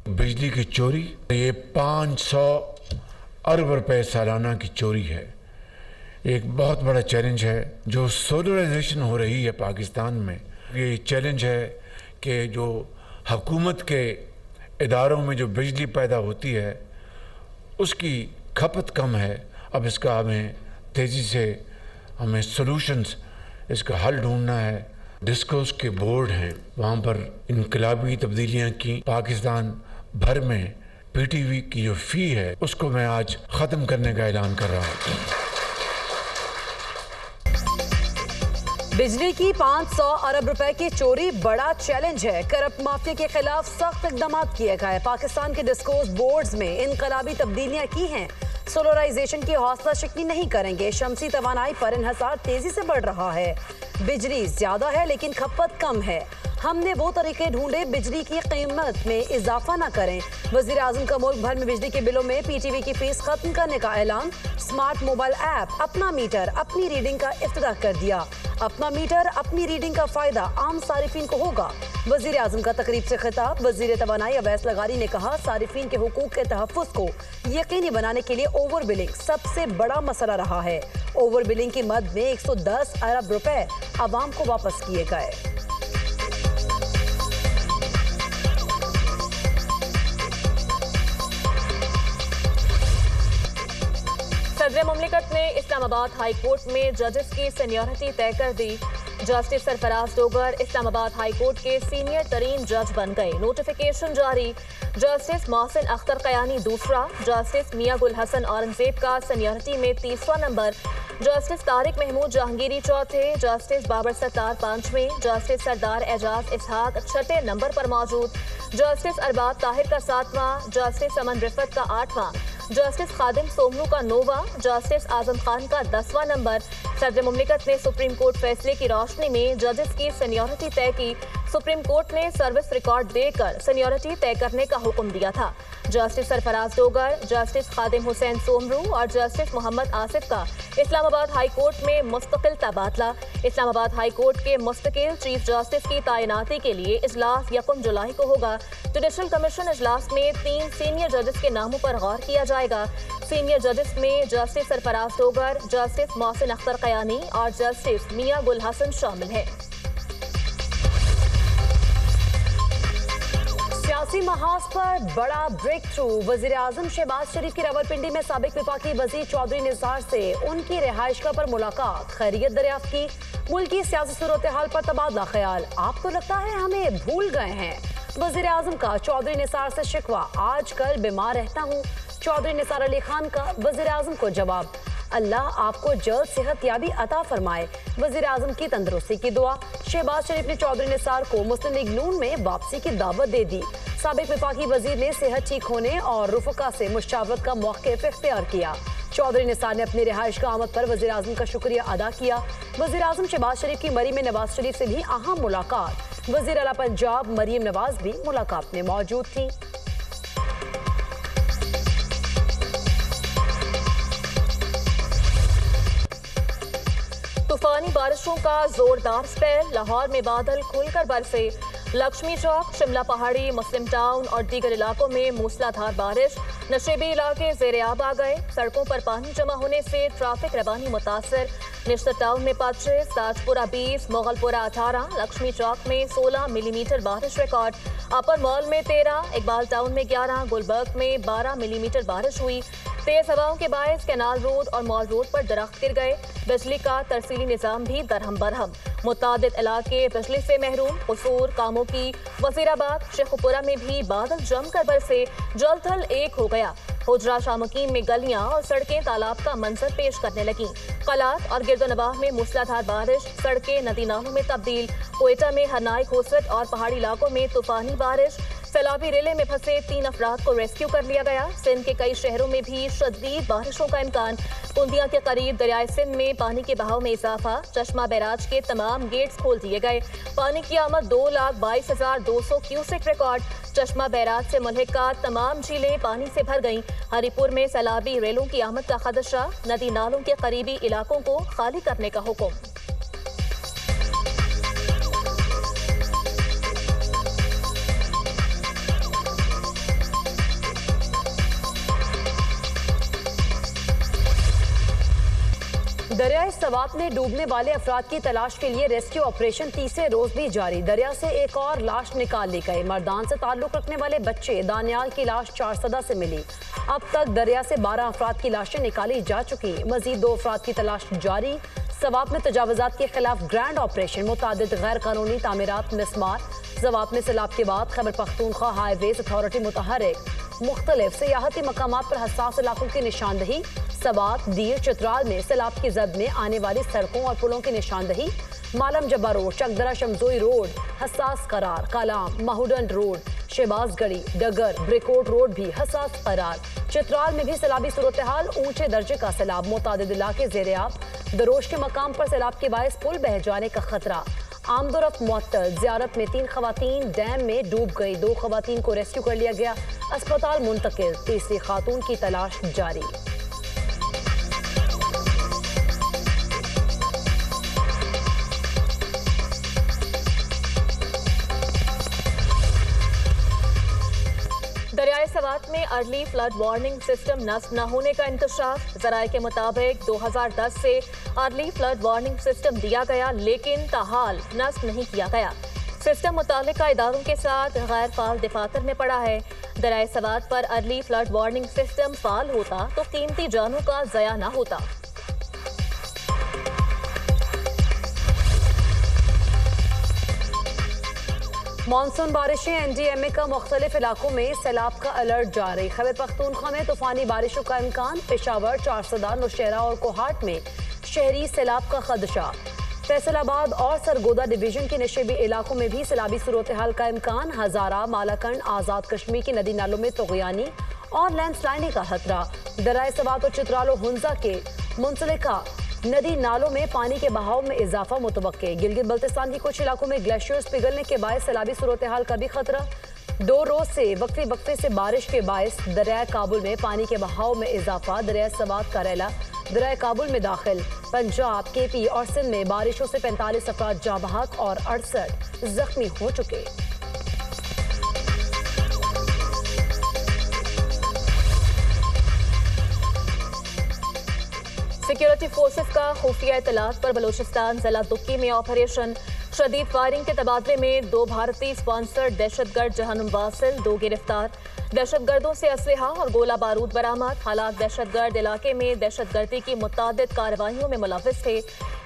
बिजली की चोरी, ये 500 अरब रुपए सालाना की चोरी है। एक बहुत बड़ा चैलेंज है जो सोलराइजेशन हो रही है पाकिस्तान में। ये चैलेंज है कि जो हुकूमत के इदारों में जो बिजली पैदा होती है उसकी खपत कम है। अब इसका हमें तेज़ी से हमें सॉल्यूशंस, इसका हल ढूंढना है। डिस्कोस के बोर्ड हैं, वहाँ पर इनकलाबी तब्दीलियाँ की। पाकिस्तान भर में पीटीवी की जो फ़ी है उसको मैं आज ख़त्म करने का ऐलान कर रहा हूँ। बिजली की 500 अरब रुपए की चोरी बड़ा चैलेंज है। करप्ट माफिया के खिलाफ सख्त इक़दाम किए गए। पाकिस्तान के डिस्कोस बोर्ड्स में इनकलाबी तब्दीलियां की हैं। सोलराइजेशन की हौसला शिकनी नहीं करेंगे। शमसी तवानाई पर इन्हसार तेजी से बढ़ रहा है। बिजली ज्यादा है लेकिन खपत कम है। हमने वो तरीके ढूंढे बिजली की कीमत में इजाफा न करें। वज़ीर आज़म का मुल्क भर में बिजली के बिलों में पीटीवी की फीस खत्म करने का ऐलान। स्मार्ट मोबाइल ऐप अपना मीटर अपनी रीडिंग का इफ्तिताह कर दिया। अपना मीटर अपनी रीडिंग का फायदा आम सारिफिन को होगा। वज़ीर आज़म का तकरीब से खिताब। वज़ीर तवानाई अवैस लगारी ने कहा, सारिफिन के हुकूक के तहफ़्फ़ुज़ को यकीनी बनाने के लिए ओवर बिलिंग सबसे बड़ा मसला रहा है। ओवर बिलिंग की मद में 110 अरब रुपए आवाम को वापस किए गए। सदर मुमलिकत ने इस्लामाबाद हाई कोर्ट में जजेस की सीनियरिटी तय कर दी। Justice Sarfaraz Dogar Islamabad high court के सीनियर तरीन जज बन गए। नोटिफिकेशन जारी। जस्टिस मोहसिन अख्तर कयानी दूसरा, जस्टिस मियां गुल हसन औरंगजेब का सीनियरिटी में तीसरा नंबर, जस्टिस तारिक महमूद जहांगीरी चौथे, जस्टिस बाबर सत्तार पांचवें, जस्टिस सरदार एजाज इसहाक छठे नंबर पर मौजूद, जस्टिस अरबाब ताहिर का सातवां, जस्टिस अमन रिफत का आठवां, जस्टिस खादिम सोमरू का 9वां, जस्टिस आजम खान का 10वां नंबर। सदर मुमलिकत ने सुप्रीम कोर्ट फैसले की रोशनी में जजेस की सीनियरिटी तय की। सुप्रीम कोर्ट ने सर्विस रिकॉर्ड देकर सीनियरिटी तय करने का हुक्म दिया था। जस्टिस सरफराज डोगर, जस्टिस खादिम हुसैन सोमरू और जस्टिस मोहम्मद आसिफ का इस्लामाबाद हाई कोर्ट में मुस्तकिल तबादला। इस्लामाबाद हाई कोर्ट के मुस्तकिल चीफ जस्टिस की तैनाती के लिए इजलास 1 जुलाई को होगा। जुडिशल कमीशन इजलास में 3 सीनियर जजेस के नामों पर गौर किया जाएगा। सीनियर जजेस में जस्टिस सरफराज डोगर, जस्टिस मोहसिन अख्तर कयानी और जस्टिस मियां गुल हसन शामिल हैं। सियासी महाज पर बड़ा ब्रेक थ्रू। वजीर आजम शहबाज शरीफ की रावलपिंडी में साबिक वफाकी वजीर चौधरी निसार से उनकी रिहाइशगाह पर मुलाकात, खैरियत दरियाफ्त की, मुल्क की सियासी सूरत हाल पर तबादला ख्याल। आप तो लगता है हमें भूल गए हैं। वजीर आजम का चौधरी निसार से शिकवा, आज कल बीमार रहता हूँ। चौधरी निसार अली खान का वजीर आजम को जवाब, अल्लाह आपको जल्द सेहत याबी अता फरमाए। वजीर आजम की तंदुरुस्ती की दुआ। शहबाज शरीफ ने चौधरी निसार को मुस्लिम लीग नून में वापसी की दावत दे दी। साबिक वफाकी वजीर ने सेहत ठीक होने और रुफका से मुशावरत का मौक़िफ़ इख्तियार किया। चौधरी निसार ने अपनी रिहाइश का आमद पर वजीर आजम का शुक्रिया अदा किया। वजीर आजम शहबाज शरीफ की मरी में नवाज शरीफ से भी अहम मुलाकात। वजीर आला पंजाब मरीम नवाज भी मुलाकात में मौजूद थी। तूफानी बारिशों का जोरदार स्पेल। लाहौर में बादल खुलकर बरसे। लक्ष्मी चौक, शिमला पहाड़ी, मुस्लिम टाउन और दीगर इलाकों में मूसलाधार बारिश। नशेबी इलाके ज़ेर-ए-आब आ गए। सड़कों पर पानी जमा होने से ट्रैफिक रवानी मुतासर। निश्चित टाउन में 25, ताजपुरा 20, मोगलपुरा 18, लक्ष्मी चौक में 16 मिलीमीटर बारिश रिकॉर्ड। अपर मॉल में 13, इकबाल टाउन में 11, गुलबर्ग में 12 मिलीमीटर बारिश हुई। तेज हवाओं के बायस कैनाल रोड और मॉल रोड पर दरख्त गिर गए। बिजली का तरसीली निजाम भी दरहम बरहम। मुतादिद इलाके बिजली से महरूम। कसूर, कामोकी, वजीराबाद, शेखुपुरा में भी बादल जमकर बरसे। जल थल एक हो गया। हुजरा शामकीन में गलियां और सड़कें तालाब का मंजर पेश करने लगीं। कलात और गिरदोनवाह में मूसलाधार बारिश। सड़कें नदी नालों में तब्दील। कोयटा में हरनाई, खोसट और पहाड़ी इलाकों में तूफानी बारिश। सैलाबी रेले में फंसे 3 अफराद को रेस्क्यू कर लिया गया। सिंध के कई शहरों में भी शदीद बारिशों का इम्कान। पुंदिया के करीब दरियाए सिंध में पानी के बहाव में इजाफा। चश्मा बैराज के तमाम गेट्स खोल दिए गए। पानी की आमद 2,22,200 क्यूसेक रिकॉर्ड। चश्मा बैराज से मुल्हिका तमाम झीलें पानी से भर गईं। हरिपुर में सैलाबी रेलों की आमद का खदशा। नदी नालों के करीबी इलाकों को खाली करने का हुक्म। दरियाई सवात में डूबने वाले अफराद की तलाश के लिए रेस्क्यू ऑपरेशन तीसरे रोज भी जारी। दरिया से एक और लाश निकाल ली गई। मर्दान से ताल्लुक रखने वाले बच्चे दानियाल की लाश चारसदा से मिली। अब तक दरिया से 12 अफराद की लाशें निकाली जा चुकी। मजीद 2 अफराद की तलाश जारी। सवात में तजावुजात के खिलाफ ग्रैंड ऑपरेशन। मुतादिद गैर कानूनी तामीरात मिसमार। सवात में सैलाब के बाद खैबर पख्तूनख्वा हाईवेज अथॉरिटी मुतहरिक। मुख्तलिफ सियाहती मकामात पर हसास इलाकों की निशानदही। सवात, दीर, चित्राल में सैलाब की जद में आने वाली सड़कों और पुलों की निशानदही। मालम जब्बा रोड, चकदरा शमजोई रोड हसास करार। कालाम, माहुडंड रोड, शहबाजगढ़ी, डगर, ब्रिकोट रोड भी हसास करार। चित्राल में भी सैलाबी सूरत हाल। ऊंचे दर्जे का सैलाब। मुतादिद इलाके ज़ेर-ए-आब। दरोश के मकाम पर सैलाब के बायस पुल बह जाने का खतरा। आमदोरफ्त मुअत्तल। ज़ियारत में 3 खवातीन डैम में डूब गई। 2 खवातीन को रेस्क्यू कर लिया गया। अस्पताल मुंतकिल। तीसरी खातून की तलाश जारी। दरियाए सवात में अर्ली फ्लड वार्निंग सिस्टम नस्ब न होने का इंकशाफ। ज़राए के मुताबिक 2010 से अर्ली फ्लड वार्निंग सिस्टम दिया गया, लेकिन ताहाल नस्ब नहीं किया गया। सिस्टम मुतालिका इदारों के साथ गैर फाल दफातर में पड़ा है। दरियाए सवात पर अर्ली फ्लड वार्निंग सिस्टम फाल होता तो कीमती जानों का ज़या न होता। मानसून बारिशें। एनडीएमए का मुख्तलिफ इलाकों में सैलाब का अलर्ट जारी। खैबर पख्तूनख्वा में तूफानी बारिशों का इम्कान। पेशावर, चारसदा, नौशहरा और कोहाट में शहरी सैलाब का खदशा। फैसलाबाद और सरगोदा डिवीजन के नशेबी इलाकों में भी सैलाबी सूरत हाल का इम्कान। हजारा, मालाकंड, आज़ाद कश्मीर की नदी नालों में तगयानी और लैंडस्लाइडिंग का खतरा। दरियाए सवात और चित्राल और हुंजा के मुंसलिका नदी नालों में पानी के बहाव में इजाफा मुतवक्के। गिलगित बल्तिस्तान के कुछ इलाकों में ग्लेशियर्स पिघलने के बायस सैलाबी सूरत हाल का भी खतरा। 2 रोज से वक्फे से बारिश के बायस दरिया काबुल में पानी के बहाव में इजाफा। दरिया सवात का रेला दरिया काबुल में दाखिल। पंजाब, केपी और सिंध में बारिशों से 45 अफराद जाँ बहक और 68 जख्मी हो चुके। सिक्योरिटी फोर्सेस का खुफिया इतलात पर बलूचिस्तान जिला दुक्की में ऑपरेशन। शदीद फायरिंग के तबादले में 2 भारतीय स्पॉन्सर्ड दहशतगर्द जहानुम वासिल 2 गिरफ्तार। दहशतगर्दों से असलहा और गोला बारूद बरामद। हालात दहशतगर्द इलाके में दहशतगर्दी की मुतादिद कार्रवाइयों में मुलव्विस थे।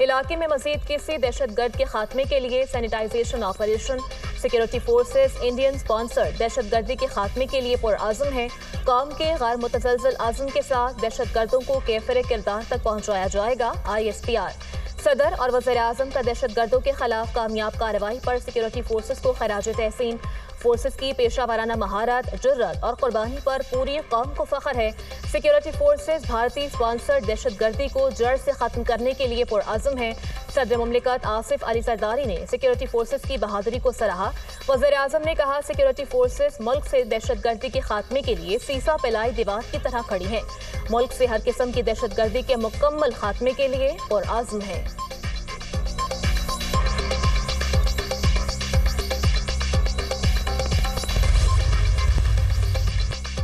इलाके में मजीद किसी दहशतगर्द के खात्मे के लिए sanitization operation. Security forces Indian sponsored दहशतगर्दी के खात्मे के लिए पुरआज़म है। कौम के गैर मुतज़लज़ल आज़म के साथ दहशतगर्दों को कैफिर किरदार तक पहुँचाया जाएगा। ISPR सदर और वज़ीर आज़म का दहशतगर्दों के खिलाफ कामयाब कार्रवाई पर सिक्योरिटी फोर्सेस को खराज तहसीन। फोर्सेस की पेशा वाराना महारत, जुर्रत और कुर्बानी पर पूरी कौम को फख्र है। सिक्योरिटी फोर्सेस भारतीय स्पॉन्सर्ड दहशतगर्दी को जड़ से खत्म करने के लिए पुरआज़म है। सदर मुमलिकत आसिफ अली सरदारी ने सिक्योरिटी फोर्सेस की बहादुरी को सराहा। वज़ीर आज़म ने कहा, सिक्योरिटी फोर्सेस मुल्क से दहशतगर्दी के खात्मे के लिए सीसा पिलाई दीवार की तरह खड़ी हैं। मुल्क से हर किस्म की दहशतगर्दी के मुकम्मल खात्मे के लिए पुरआज़म है।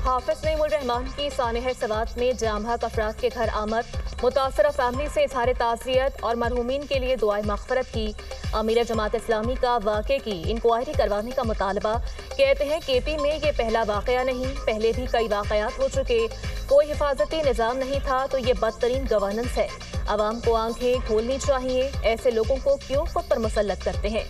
हाफिज नईमुर रहमान की सानह सवात में जामहक अफराद के घर आमद। मुतासरा फैमिली से इजहार ताज़ियत और मरहूमीन के लिए दुआए मग़फ़िरत की। अमीर जमात इस्लामी का वाक़े की इंक्वायरी करवाने का मुतालबा। कहते हैं केपी में ये पहला वाक़या नहीं, पहले भी कई वाक़यात हो चुके। कोई हिफाजती निज़ाम नहीं था तो ये बदतरीन गवर्नेंस है। आवाम को आंखें खोलनी चाहिए। ऐसे लोगों को क्यों खुद पर मुसल्लत करते हैं।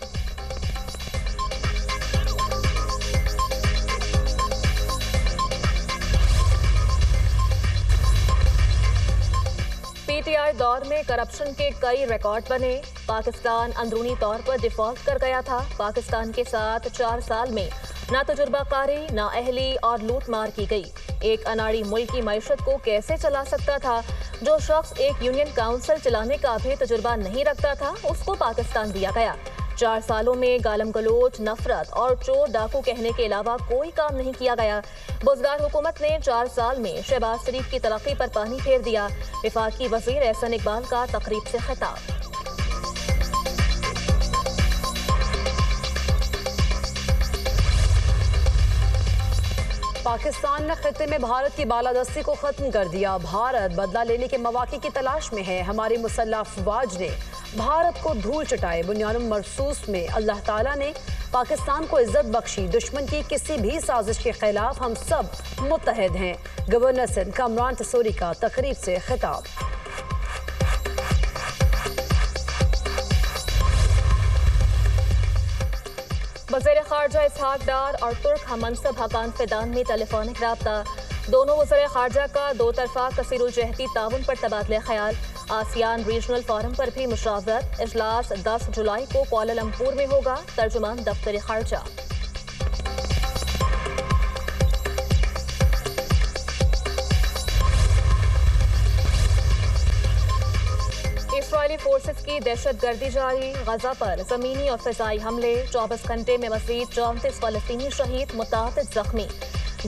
PTI दौर में करप्शन के कई रिकॉर्ड बने। पाकिस्तान अंदरूनी तौर पर डिफॉल्ट कर गया था। पाकिस्तान के साथ 4 साल में ना तजुर्बाकारी, ना अहली और लूट मार की गई। एक अनाड़ी मुल्क की मईशत को कैसे चला सकता था? जो शख्स एक यूनियन काउंसिल चलाने का भी तजुर्बा नहीं रखता था, उसको पाकिस्तान दिया गया। 4 सालों में गालम गलोच, नफरत और चोर डाकू कहने के अलावा कोई काम नहीं किया गया। बुज़दार हुकूमत ने 4 साल में शहबाज शरीफ की तरक्की पर पानी फेर दिया। वफाकी वज़ीर एहसन इकबाल का तकरीब से खिताब। پاکستان نے خطے میں بھارت کی بالادستی کو ختم کر دیا. بھارت بدلہ لینے کے مواقع کی تلاش میں ہے. ہماری مسلح افواج نے بھارت کو دھول چٹائے. بنیاد مرصوص میں اللہ تعالیٰ نے پاکستان کو عزت بخشی. دشمن کی کسی بھی سازش کے خلاف ہم سب متحد ہیں. گورنر سندھ کامران ٹسوری کا تقریب سے خطاب. وزیر خارجہ اسحاق ڈار اور ترک ہم منصب حقان فیدان میں ٹیلی فونک رابطہ. دونوں وزرائے خارجہ کا دو طرفہ کثیر الجہتی تعاون پر تبادلہ خیال. آسیان ریجنل فورم پر بھی مشاورت. اجلاس 10 جولائی کو کوالالمپور میں ہوگا. ترجمان دفتر خارجہ. اسرائیلی فورسز کی دہشت گردی جاری. غزہ پر زمینی اور فضائی حملے. 24 گھنٹے میں مزید 34 فلسطینی شہید، متعدد زخمی.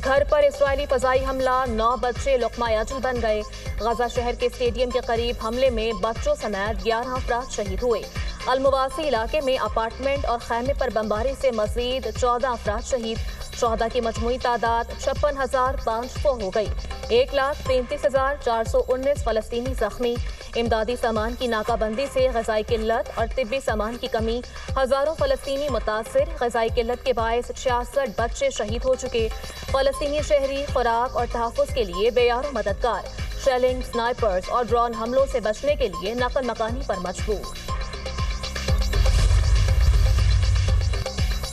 گھر پر اسرائیلی فضائی حملہ. 9 بچے لقمہ اجل بن گئے. غزہ شہر کے اسٹیڈیم کے قریب حملے میں بچوں سمیت 11 افراد شہید ہوئے. المواسی علاقے میں اپارٹمنٹ اور خیمے پر بمباری سے مزید 14 افراد شہید. شہداء کی مجموعی تعداد 56,500 ہو گئی. 1,33,419 فلسطینی زخمی. امدادی سامان کی ناکہ بندی سے غذائی قلت اور طبی سامان کی کمی. ہزاروں فلسطینی متاثر. غذائی قلت کے باعث 66 بچے شہید ہو چکے. فلسطینی شہری خوراک اور تحفظ کے لیے بے یار و مددگار. شیلنگ، سنائپرز اور ڈرون حملوں سے بچنے کے لیے نقل مکانی پر مجبور.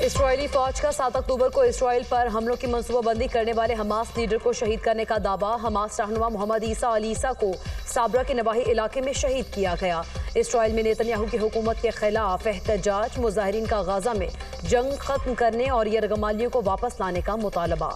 اسرائیلی فوج کا 7 اکتوبر کو اسرائیل پر حملوں کی منصوبہ بندی کرنے والے حماس لیڈر کو شہید کرنے کا دعویٰ. حماس رہنما محمد عیسیٰ علیسہ کو صابرہ کے نواحی علاقے میں شہید کیا گیا. اسرائیل میں نیتن یاہو کی حکومت کے خلاف احتجاج. مظاہرین کا غزہ میں جنگ ختم کرنے اور یرغمالیوں کو واپس لانے کا مطالبہ.